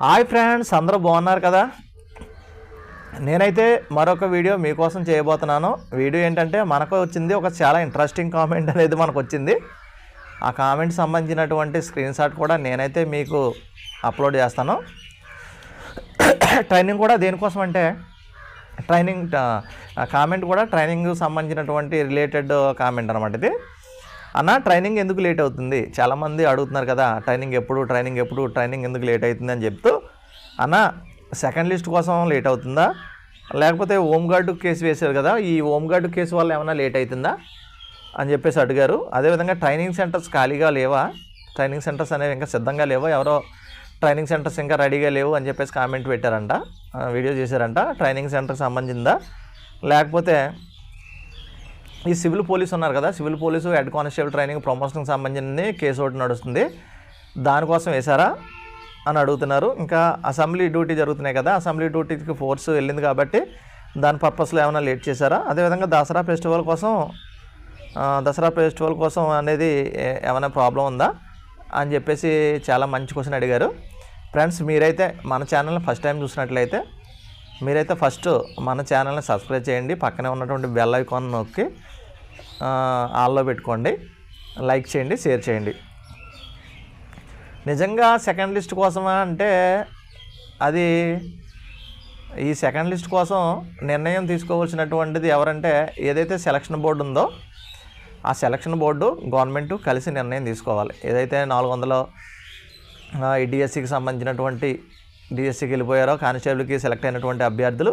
Hi friends, అందరూ బాగున్నారు కదా. నేనైతే మరొక వీడియో మీకోసం చేయబోతున్నాను. వీడియో ఏంటంటే మనకు వచ్చింది ఒక చాలా ఇంట్రెస్టింగ్ కామెంట్ అనేది మనకు వచ్చింది. ఆ కామెంట్ సంబంధించినటువంటి స్క్రీన్ షాట్ కూడా నేనైతే మీకు అప్లోడ్ చేస్తాను. ట్రైనింగ్ కూడా దేనికోసం అంటే కామెంట్ కూడా ట్రైనింగ్ సంబంధించినటువంటి రిలేటెడ్ కామెంట్ అనమాట. ఇది అన్న ట్రైనింగ్ ఎందుకు లేట్ అవుతుంది, చాలామంది అడుగుతున్నారు కదా, ట్రైనింగ్ ఎందుకు లేట్ అవుతుంది అని చెప్తూ, అన్న సెకండ్ లిస్ట్ కోసం లేట్ అవుతుందా, లేకపోతే హోంగార్డు కేసు వేశారు కదా, ఈ హోంగార్డు కేసు వల్ల ఏమైనా లేట్ అవుతుందా అని చెప్పేసి అడిగారు. అదేవిధంగా ట్రైనింగ్ సెంటర్స్ ఖాళీగా లేవా, ట్రైనింగ్ సెంటర్స్ అనేవి ఇంకా సిద్ధంగా లేవా, ఎవరో ట్రైనింగ్ సెంటర్స్ ఇంకా రెడీగా లేవు అని చెప్పేసి కామెంట్ పెట్టారంట, వీడియో చేశారంట. ట్రైనింగ్ సెంటర్కి సంబంధించిందా, లేకపోతే ఈ సివిల్ పోలీసు ఉన్నారు కదా, civil police head constable training ప్రమోషన్కి సంబంధించిన కేసు ఒకటి నడుస్తుంది, దానికోసం వేశారా అని అడుగుతున్నారు. ఇంకా అసెంబ్లీ డ్యూటీ జరుగుతున్నాయి కదా, అసెంబ్లీ డ్యూటీకి ఫోర్స్ వెళ్ళింది కాబట్టి దాని పర్పస్లో ఏమైనా లేట్ చేశారా, అదేవిధంగా దసరా ఫెస్టివల్ కోసం అనేది ఏమైనా ప్రాబ్లం ఉందా అని చెప్పేసి చాలా మంచి క్వశ్చన్ అడిగారు. ఫ్రెండ్స్, మీరైతే మన ఛానల్ని ఫస్ట్ టైం చూసినట్లయితే మీరైతే ఫస్ట్ మన ఛానల్ని సబ్స్క్రైబ్ చేయండి, పక్కనే ఉన్నటువంటి బెల్ ఐకాన్ నొక్కి ఆల్లో పెట్టుకోండి, లైక్ చేయండి, షేర్ చేయండి. నిజంగా సెకండ్ లిస్ట్ కోసమా అంటే అది ఈ సెకండ్ లిస్ట్ కోసం నిర్ణయం తీసుకోవాల్సినటువంటిది ఎవరంటే ఏదైతే సెలక్షన్ బోర్డు ఉందో ఆ సెలక్షన్ బోర్డు గవర్నమెంట్ కలిసి నిర్ణయం తీసుకోవాలి. ఏదైతే 400 ఈ డిఎస్సికి సంబంధించినటువంటి డిఎస్సికి వెళ్ళిపోయారో కానిస్టేబుల్కి సెలెక్ట్ అయినటువంటి అభ్యర్థులు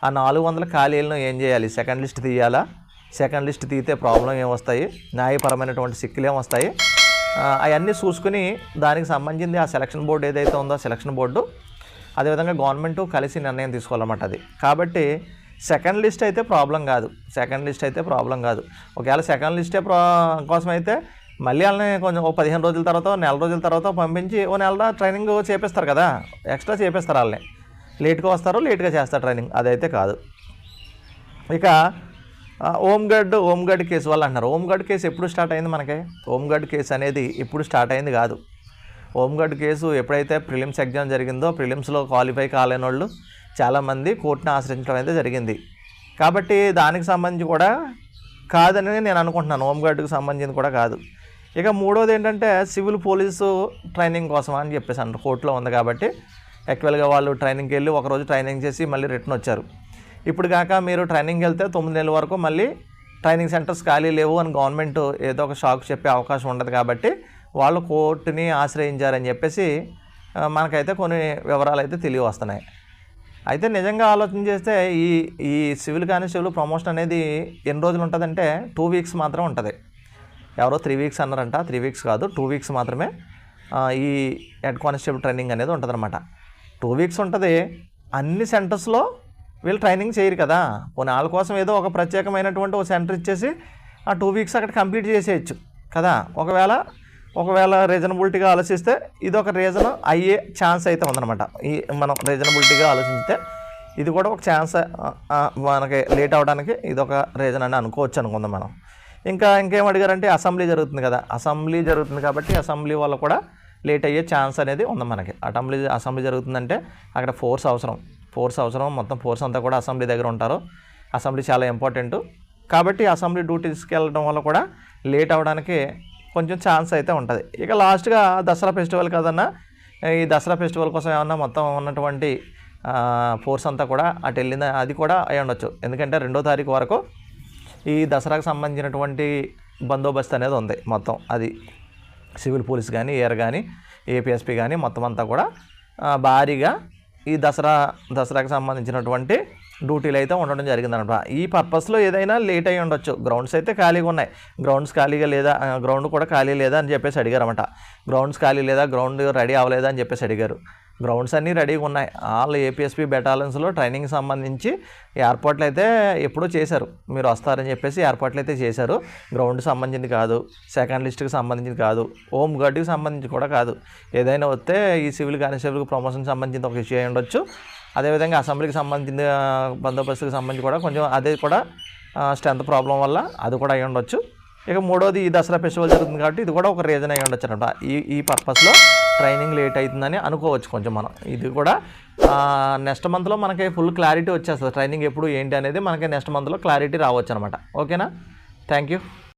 ఆ 400 ఖాళీలను ఏం చేయాలి, సెకండ్ లిస్ట్ తీయాలా, సెకండ్ లిస్ట్ తీస్తే ప్రాబ్లం ఏమొస్తాయి, న్యాయపరమైనటువంటి సిక్కులు ఏమొస్తాయి, అవన్నీ చూసుకుని దానికి సంబంధించి ఆ సెలక్షన్ బోర్డు ఏదైతే ఉందో సెలక్షన్ బోర్డు అదేవిధంగా గవర్నమెంట్ కలిసి నిర్ణయం తీసుకోవాలన్నమాట. అది కాబట్టి సెకండ్ లిస్ట్ అయితే ప్రాబ్లం కాదు, ఒకవేళ సెకండ్ లిస్టే కోసం అయితే మళ్ళీ వాళ్ళని కొంచెం 15 రోజుల తర్వాత నెల రోజుల తర్వాత పంపించి నెల ట్రైనింగ్ చేపిస్తారు కదా, ఎక్స్ట్రా చేపిస్తారు, వాళ్ళని లేట్గా వస్తారు, లేట్గా చేస్తారు ట్రైనింగ్, అదైతే కాదు. ఇక హోంగార్డ్ కేసు వాళ్ళు అంటున్నారు. హోంగార్డ్ కేసు ఎప్పుడు స్టార్ట్ అయింది మనకి, హోంగార్డ్ కేసు అనేది ఇప్పుడు స్టార్ట్ అయింది కాదు. హోంగార్డ్ కేసు ఎప్పుడైతే ప్రిలిమ్స్ ఎగ్జామ్ జరిగిందో ప్రిలిమ్స్లో క్వాలిఫై కాలేని వాళ్ళు చాలామంది కోర్టును ఆశ్రయించడం అయితే జరిగింది. కాబట్టి దానికి సంబంధించి కూడా కాదని నేను అనుకుంటున్నాను, హోంగార్డుకి సంబంధించి కూడా కాదు. ఇక మూడోది ఏంటంటే సివిల్ పోలీసు ట్రైనింగ్ కోసం అని చెప్పేసి అంటారు, కోర్టులో ఉంది కాబట్టి యాక్చువల్గా వాళ్ళు ట్రైనింగ్కి వెళ్ళి ఒకరోజు ట్రైనింగ్ చేసి మళ్ళీ రిటర్న్ వచ్చారు. ఇప్పుడు కాక మీరు ట్రైనింగ్కి వెళ్తే 9 నెలల వరకు మళ్ళీ ట్రైనింగ్ సెంటర్స్ ఖాళీ లేవు అని గవర్నమెంట్ ఏదో ఒక షాక్ చెప్పే అవకాశం ఉండదు కాబట్టి వాళ్ళు కోర్టుని ఆశ్రయించారని చెప్పేసి మనకైతే కొన్ని వివరాలు అయితే తెలియవస్తున్నాయి. అయితే నిజంగా ఆలోచన చేస్తే ఈ సివిల్ కానిస్టేబుల్ ప్రమోషన్ అనేది ఎన్ని రోజులు ఉంటుందంటే 2 వీక్స్ మాత్రం ఉంటుంది. ఎవరో 3 వీక్స్ అన్నారంట, 3 వీక్స్ కాదు 2 వీక్స్ మాత్రమే ఈ హెడ్ కానిస్టేబుల్ ట్రైనింగ్ అనేది ఉంటుంది అనమాట. 2 వీక్స్ ఉంటుంది. అన్ని సెంటర్స్లో వీళ్ళు ట్రైనింగ్ చేయరు కదా, పోనీ వాళ్ళ కోసం ఏదో ఒక ప్రత్యేకమైనటువంటి ఒక సెంటర్ ఇచ్చేసి ఆ 2 వీక్స్ అక్కడ కంప్లీట్ చేసేయచ్చు కదా. ఒకవేళ రీజనబిలిటీగా ఆలోచిస్తే ఇది ఒక రీజన్ అయ్యే ఛాన్స్ అయితే ఉందన్నమాట. మనం రీజనబిలిటీగా ఆలోచిస్తే ఇది కూడా ఒక ఛాన్స్ మనకి లేట్ అవ్వడానికి ఇది ఒక రీజన్ అని అనుకుందాం మనం. ఇంకేం అడిగారంటే అసెంబ్లీ జరుగుతుంది కదా, అసెంబ్లీ జరుగుతుంది కాబట్టి అసెంబ్లీ వల్ల కూడా లేట్ అయ్యే ఛాన్స్ అనేది ఉంది మనకి. అసెంబ్లీ జరుగుతుందంటే అక్కడ ఫోర్స్ అవసరం, మొత్తం ఫోర్స్ అంతా కూడా అసెంబ్లీ దగ్గర ఉంటారు. అసెంబ్లీ చాలా ఇంపార్టెంట్ కాబట్టి అసెంబ్లీ డ్యూటీస్కి వెళ్ళడం వల్ల కూడా లేట్ అవ్వడానికి కొంచెం ఛాన్స్ అయితే ఉంటుంది. ఇక లాస్ట్గా దసరా ఫెస్టివల్ కదన్నా, ఈ దసరా ఫెస్టివల్ కోసం ఏమన్నా మొత్తం ఉన్నటువంటి ఫోర్స్ అంతా కూడా అటు వెళ్ళింది, అది కూడా అయి ఉండొచ్చు. ఎందుకంటే 2వ తారీఖు వరకు ఈ దసరాకు సంబంధించినటువంటి బందోబస్తు అనేది ఉంది మొత్తం. అది సివిల్ పోలీస్ కానీ ఏఆర్ కానీ ఏపీఎస్పీ కానీ మొత్తం అంతా కూడా భారీగా ఈ దసరాకు సంబంధించినటువంటి డ్యూటీలు అయితే ఉండడం జరిగిందనమాట. ఈ పర్పస్లో ఏదైనా లేట్ అయ్యి ఉండొచ్చు. గ్రౌండ్స్ అయితే ఖాళీగా ఉన్నాయి, గ్రౌండ్ కూడా ఖాళీ లేదా అని చెప్పేసి అడిగారన్నమాట. గ్రౌండ్స్ ఖాళీ లేదా, గ్రౌండ్ రెడీ అవ్వలేదా అని చెప్పేసి అడిగారు. గ్రౌండ్స్ అన్నీ రెడీగా ఉన్నాయి. ఆల్ ఏపీఎస్పీ బెటాలియన్స్లో ట్రైనింగ్ సంబంధించి ఏర్పాట్లు అయితే ఎప్పుడూ చేశారు, మీరు వస్తారని చెప్పేసి ఏర్పాట్లు అయితే చేశారు. గ్రౌండ్కి సంబంధించింది కాదు, సెకండ్ లిస్ట్కి సంబంధించింది కాదు, హోమ్ గార్డ్కి సంబంధించి కూడా కాదు. ఏదైనా వస్తే ఈ సివిల్ కానిస్టేబుల్కి ప్రమోషన్కి సంబంధించిన ఒక ఇష్యూ అయి ఉండొచ్చు. అదేవిధంగా అసెంబ్లీకి సంబంధించిన బందోబస్తుకి సంబంధించి కూడా కొంచెం అదే కూడా స్ట్రెంత్ ప్రాబ్లం వల్ల అది కూడా అయి ఉండొచ్చు. ఇక మూడోది ఈ దసరా ఫెస్టివల్ జరుగుతుంది కాబట్టి ఇది కూడా ఒక రీజన్ అయి ఉండొచ్చు అనమాట. ఈ పర్పస్లో ట్రైనింగ్ లేట్ అవుతుందని అనుకోవచ్చు కొంచెం మనం. ఇది కూడా నెక్స్ట్ మంత్లో మనకి ఫుల్ క్లారిటీ వచ్చేస్తుంది. ట్రైనింగ్ ఎప్పుడు ఏంటి అనేది మనకి నెక్స్ట్ మంత్లో క్లారిటీ రావచ్చు అనమాట. ఓకేనా? Thank you.